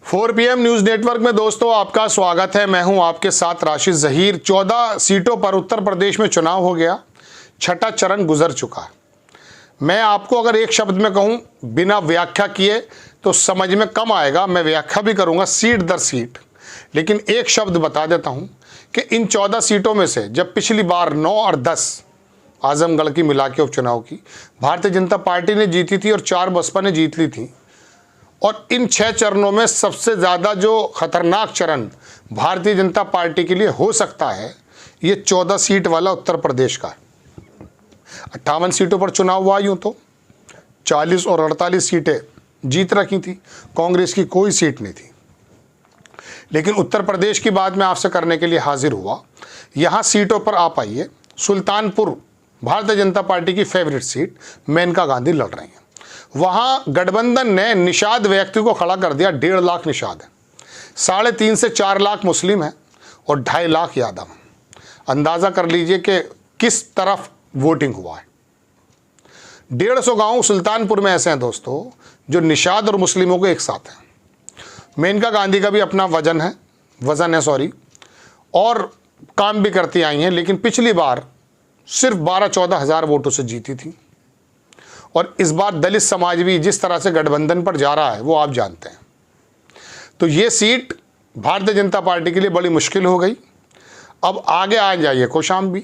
4 PM news network में दोस्तों आपका स्वागत है। मैं हूं आपके साथ राशिद जहीर। 14 सीटों पर उत्तर प्रदेश में चुनाव हो गया, छठा चरण गुजर चुका है। मैं आपको अगर एक शब्द में कहूं बिना व्याख्या किए तो समझ में कम आएगा, मैं व्याख्या भी करूंगा सीट दर सीट, लेकिन एक शब्द बता देता हूं कि इन 14 सीटों में से जब पिछली बार 9 और 10 आजमगढ़ की मिला के उपचुनाव की भारतीय जनता पार्टी ने जीती थी और 4 बसपा ने जीत ली थी, और इन 6 चरणों में सबसे ज़्यादा जो खतरनाक चरण भारतीय जनता पार्टी के लिए हो सकता है ये 14 सीट वाला उत्तर प्रदेश का है। 58 सीटों पर चुनाव हुआ, यूँ तो 40 और 48 सीटें जीत रखी थी, कांग्रेस की कोई सीट नहीं थी। लेकिन उत्तर प्रदेश की बात मैं आपसे करने के लिए हाजिर हुआ। यहाँ सीटों पर आप आइए। सुल्तानपुर भारतीय जनता पार्टी की फेवरेट सीट, मेनका गांधी लड़ रही हैं। वहाँ गठबंधन ने निषाद व्यक्ति को खड़ा कर दिया। 1.5 लाख निषाद है, 3.5 से 4 लाख मुस्लिम हैं और 2.5 लाख यादव हैं। अंदाज़ा कर लीजिए कि किस तरफ वोटिंग हुआ है। 150 गांव सुल्तानपुर में ऐसे हैं दोस्तों जो निषाद और मुस्लिमों को एक साथ हैं। मेनका गांधी का भी अपना वजन है और काम भी करती आई हैं, लेकिन पिछली बार सिर्फ 12-14 हज़ार वोटों से जीती थी। और इस बार दलित समाज भी जिस तरह से गठबंधन पर जा रहा है वो आप जानते हैं। तो ये सीट भारतीय जनता पार्टी के लिए बड़ी मुश्किल हो गई। अब आगे आ जाइए कौशाम्बी,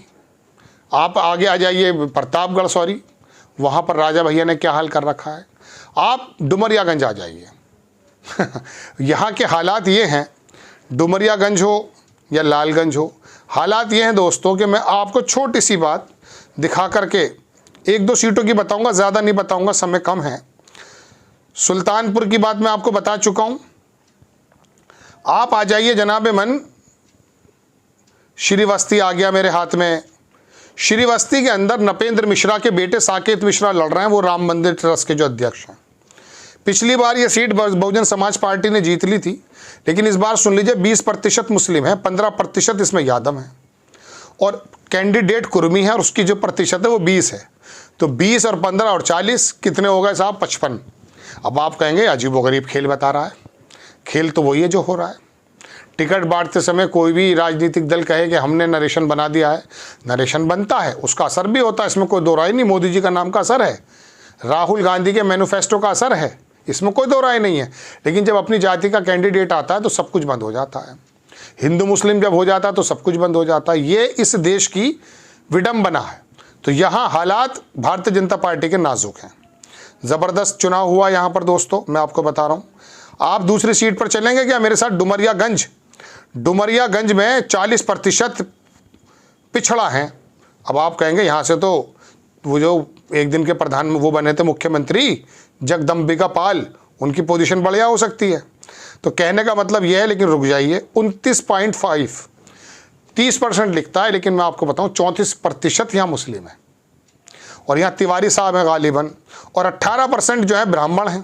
आप आगे आ जाइए प्रतापगढ़, वहाँ पर राजा भैया ने क्या हाल कर रखा है। आप डुमरियागंज आ जाइए। यहाँ के हालात ये हैं, डुमरियागंज हो या लालगंज हो, हालात ये हैं दोस्तों कि मैं आपको छोटी सी बात दिखा करके 1-2 सीटों की बताऊंगा, ज़्यादा नहीं बताऊंगा, समय कम है। सुल्तानपुर की बात मैं आपको बता चुका हूं। आप आ जाइए जनाबे मन, श्रीवस्ती आ गया मेरे हाथ में। श्रीवस्ती के अंदर नपेंद्र मिश्रा के बेटे साकेत मिश्रा लड़ रहे हैं, वो राम मंदिर ट्रस्ट के जो अध्यक्ष हैं। पिछली बार ये सीट बहुजन समाज पार्टी ने जीत ली थी, लेकिन इस बार सुन लीजिए 20% मुस्लिम है, 15% इसमें यादव हैं और कैंडिडेट कुर्मी है और उसकी जो प्रतिशत है वो 20 है। तो 20 और 15 और 40 कितने हो गए साहब? 55। अब आप कहेंगे अजीबोगरीब खेल बता रहा है। खेल तो वही है जो हो रहा है। टिकट बांटते समय कोई भी राजनीतिक दल कहे कि हमने नरेशन बना दिया है, नरेशन बनता है, उसका असर भी होता है, इसमें कोई दो राय नहीं। मोदी जी का नाम का असर है, राहुल गांधी के मैनिफेस्टो का असर है, इसमें कोई दो राय नहीं है। लेकिन जब अपनी जाति का कैंडिडेट आता है तो सब कुछ बंद हो जाता है। हिंदू मुस्लिम जब हो जाता है तो सब कुछ बंद हो जाता है। ये इस देश की विडंबना है। तो यहाँ हालात भारतीय जनता पार्टी के नाजुक हैं। ज़बरदस्त चुनाव हुआ यहाँ पर दोस्तों, मैं आपको बता रहा हूँ। आप दूसरी सीट पर चलेंगे क्या मेरे साथ? डुमरियागंज में 40% पिछड़ा है। अब आप कहेंगे यहाँ से तो वो जो एक दिन के प्रधान वो बने थे मुख्यमंत्री जगदम्बिका पाल, उनकी पोजीशन बढ़िया हो सकती है। तो कहने का मतलब यह है, लेकिन रुक जाइए, 29.5 30% लिखता है, लेकिन मैं आपको बताऊं 34% यहाँ मुस्लिम है और यहाँ तिवारी साहब हैं गालिबन, और 18% जो है ब्राह्मण हैं।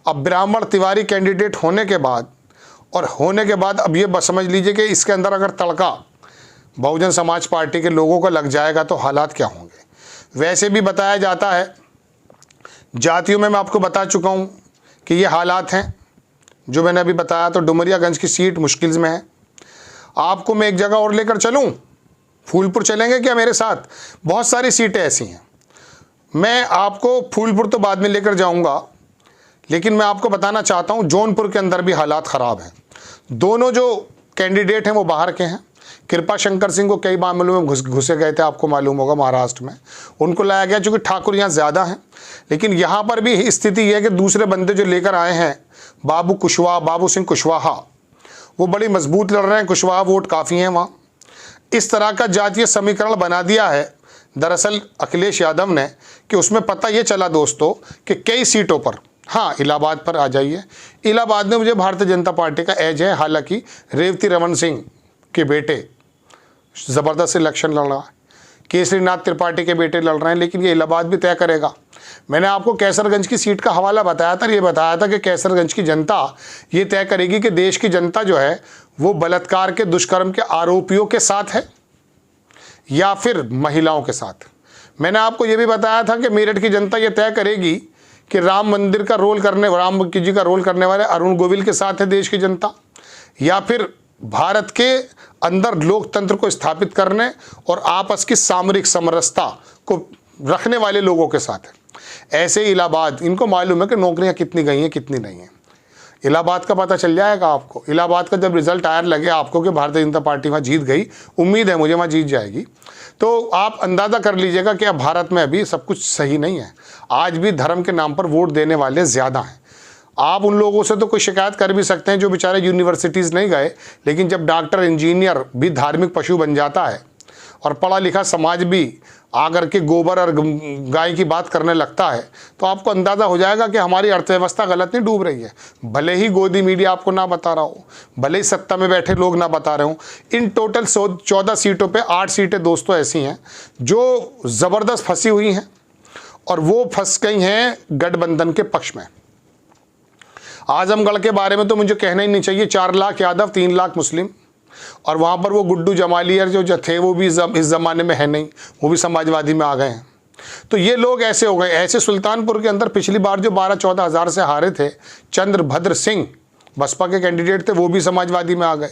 अब ब्राह्मण तिवारी कैंडिडेट होने के बाद अब ये बस समझ लीजिए कि इसके अंदर अगर तड़का बहुजन समाज पार्टी के लोगों को लग जाएगा तो हालात क्या होंगे। वैसे भी बताया जाता है जातियों में, मैं आपको बता चुका हूँ कि ये हालात हैं जो मैंने अभी बताया। तो डुमरियागंज की सीट मुश्किल में है। आपको मैं एक जगह और लेकर चलूं, फूलपुर चलेंगे क्या मेरे साथ? बहुत सारी सीटें ऐसी हैं। मैं आपको फूलपुर तो बाद में लेकर जाऊंगा, लेकिन मैं आपको बताना चाहता हूं जौनपुर के अंदर भी हालात ख़राब हैं। दोनों जो कैंडिडेट हैं वो बाहर के हैं। कृपा शंकर सिंह को कई मामलों में घुसे गए थे, आपको मालूम होगा, महाराष्ट्र में उनको लाया गया चूँकि ठाकुर यहाँ ज़्यादा हैं। लेकिन यहाँ पर भी स्थिति यह है कि दूसरे बंदे जो लेकर आए हैं बाबू सिंह कुशवाहा, वो बड़ी मजबूत लड़ रहे हैं। कुशवाहा वोट काफ़ी हैं वहाँ। इस तरह का जातीय समीकरण बना दिया है दरअसल अखिलेश यादव ने कि उसमें पता ये चला दोस्तों कि कई सीटों पर, हाँ इलाहाबाद पर आ जाइए, इलाहाबाद में मुझे भारतीय जनता पार्टी का एज है। हालांकि रेवती रमन सिंह के बेटे ज़बरदस्त इलेक्शन लड़ रहा है, केसरीनाथ त्रिपाठी के बेटे लड़ रहे हैं, लेकिन ये इलाहाबाद भी तय करेगा। मैंने आपको कैसरगंज की सीट का हवाला बताया था, ये बताया था कि कैसरगंज की जनता ये तय करेगी कि देश की जनता जो है वो बलात्कार के दुष्कर्म के आरोपियों के साथ है या फिर महिलाओं के साथ। मैंने आपको ये भी बताया था कि मेरठ की जनता ये तय करेगी कि राम जी का रोल करने वाले अरुण गोविल के साथ है देश की जनता, या फिर भारत के अंदर लोकतंत्र को स्थापित करने और आपस की सामरिक समरसता को रखने वाले लोगों के साथ है। ऐसे इलाहाबाद, इनको मालूम है कि नौकरियां कितनी गई हैं कितनी नहीं हैं। इलाहाबाद का पता चल जाएगा आपको। इलाहाबाद का जब रिजल्ट आया लगे आपको कि भारतीय जनता पार्टी वहाँ जीत गई, उम्मीद है मुझे वहाँ जीत जाएगी, तो आप अंदाज़ा कर लीजिएगा कि अब भारत में अभी सब कुछ सही नहीं है। आज भी धर्म के नाम पर वोट देने वाले ज़्यादा हैं। आप उन लोगों से तो कोई शिकायत कर भी सकते हैं जो बेचारे यूनिवर्सिटीज़ नहीं गए, लेकिन जब डॉक्टर इंजीनियर भी धार्मिक पशु बन जाता है और पढ़ा लिखा समाज भी आकर के गोबर और गाय की बात करने लगता है, तो आपको अंदाज़ा हो जाएगा कि हमारी अर्थव्यवस्था गलत नहीं डूब रही है। भले ही गोदी मीडिया आपको ना बता रहा हो, भले ही सत्ता में बैठे लोग ना बता रहे हो, इन टोटल 14 सीटों पे 8 सीटें दोस्तों ऐसी हैं जो ज़बरदस्त फंसी हुई हैं, और वो फंस गई हैं गठबंधन के पक्ष में। आजमगढ़ के बारे में तो मुझे कहना ही नहीं चाहिए, 4 लाख यादव 3 लाख मुस्लिम, और वहाँ पर वो गुड्डू जमालियर जो थे वो भी इस ज़माने में है नहीं, वो भी समाजवादी में आ गए हैं। तो ये लोग ऐसे हो गए। ऐसे सुल्तानपुर के अंदर पिछली बार जो 12-14 हज़ार से हारे थे चंद्रभद्र सिंह, बसपा के कैंडिडेट थे, वो भी समाजवादी में आ गए।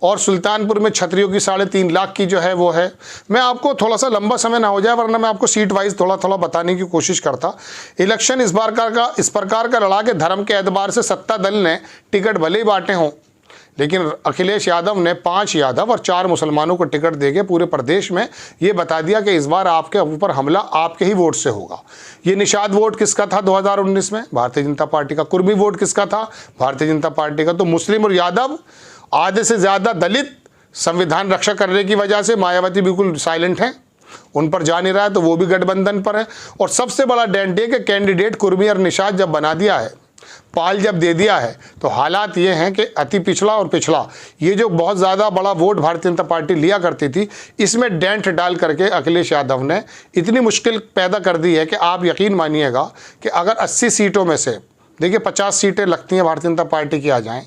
और सुल्तानपुर में छतरियों की 3.5 लाख की जो है वो है। मैं आपको थोड़ा सा लंबा समय ना हो जाए, वरना मैं आपको सीट वाइज थोड़ा थोड़ा बताने की कोशिश करता। इलेक्शन इस प्रकार का लड़ा के धर्म के एतबार से सत्ता दल ने टिकट भले ही बांटे हों, लेकिन अखिलेश यादव ने 5 यादव और 4 मुसलमानों को टिकट देके पूरे प्रदेश में ये बता दिया कि इस बार आपके ऊपर हमला आपके ही वोट से होगा। ये निषाद वोट किसका था 2019 में? भारतीय जनता पार्टी का। कुर्मी वोट किसका था? भारतीय जनता पार्टी का। तो मुस्लिम और यादव, आधे से ज़्यादा दलित संविधान रक्षा करने की वजह से मायावती बिल्कुल साइलेंट हैं, उन पर जा नहीं रहा है, तो वो भी गठबंधन पर है। और सबसे बड़ा डेंट है कि कैंडिडेट कुर्मी और निषाद जब बना दिया है, पाल जब दे दिया है, तो हालात ये हैं कि अति पिछड़ा और पिछड़ा, ये जो बहुत ज़्यादा बड़ा वोट भारतीय जनता पार्टी लिया करती थी, इसमें डेंट डाल करके अखिलेश यादव ने इतनी मुश्किल पैदा कर दी है कि आप यकीन मानिएगा कि अगर 80 सीटों में से, देखिए 50 सीटें लगती हैं भारतीय जनता पार्टी की आ जाएं,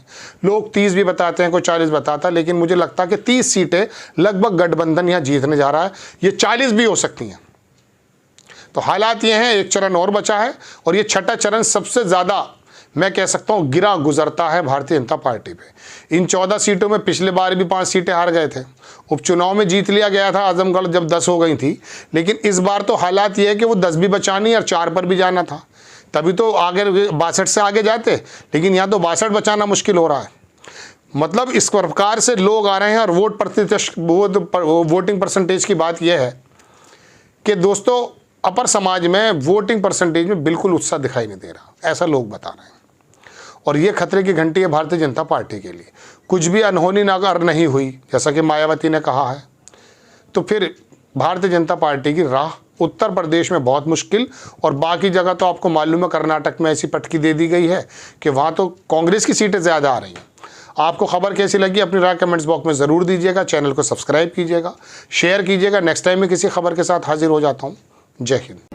लोग 30 भी बताते हैं, कोई 40 बताता है, लेकिन मुझे लगता है कि 30 सीटें लगभग गठबंधन यहाँ जीतने जा रहा है। ये 40 भी हो सकती हैं। तो हालात ये हैं, एक चरण और बचा है, और ये छठा चरण सबसे ज़्यादा मैं कह सकता हूँ गिरा गुजरता है भारतीय जनता पार्टी पे। इन 14 सीटों में पिछले बार भी 5 सीटें हार गए थे। उपचुनाव में जीत लिया गया था आजमगढ़ जब 10 हो गई थी, लेकिन इस बार तो हालात ये है कि वो 10 भी बचानी और 4 पर भी जाना था, तभी तो आगे 62 से आगे जाते, लेकिन यहाँ तो 62 बचाना मुश्किल हो रहा है। मतलब इस प्रकार से लोग आ रहे हैं। और वोटिंग परसेंटेज की बात यह है कि दोस्तों अपर समाज में वोटिंग परसेंटेज में बिल्कुल उत्साह दिखाई नहीं दे रहा, ऐसा लोग बता रहे हैं। और ये खतरे की घंटी है भारतीय जनता पार्टी के लिए। कुछ भी अनहोनी नागर नहीं हुई, जैसा कि मायावती ने कहा है, तो फिर भारतीय जनता पार्टी की राह उत्तर प्रदेश में बहुत मुश्किल, और बाकी जगह तो आपको मालूम है कर्नाटक में ऐसी पटकी दे दी गई है कि वहाँ तो कांग्रेस की सीटें ज़्यादा आ रही हैं। आपको खबर कैसी लगी अपनी राय कमेंट्स बॉक्स में ज़रूर दीजिएगा। चैनल को सब्सक्राइब कीजिएगा, शेयर कीजिएगा। नेक्स्ट टाइम मैं किसी खबर के साथ हाजिर हो जाता हूँ। जय हिंद।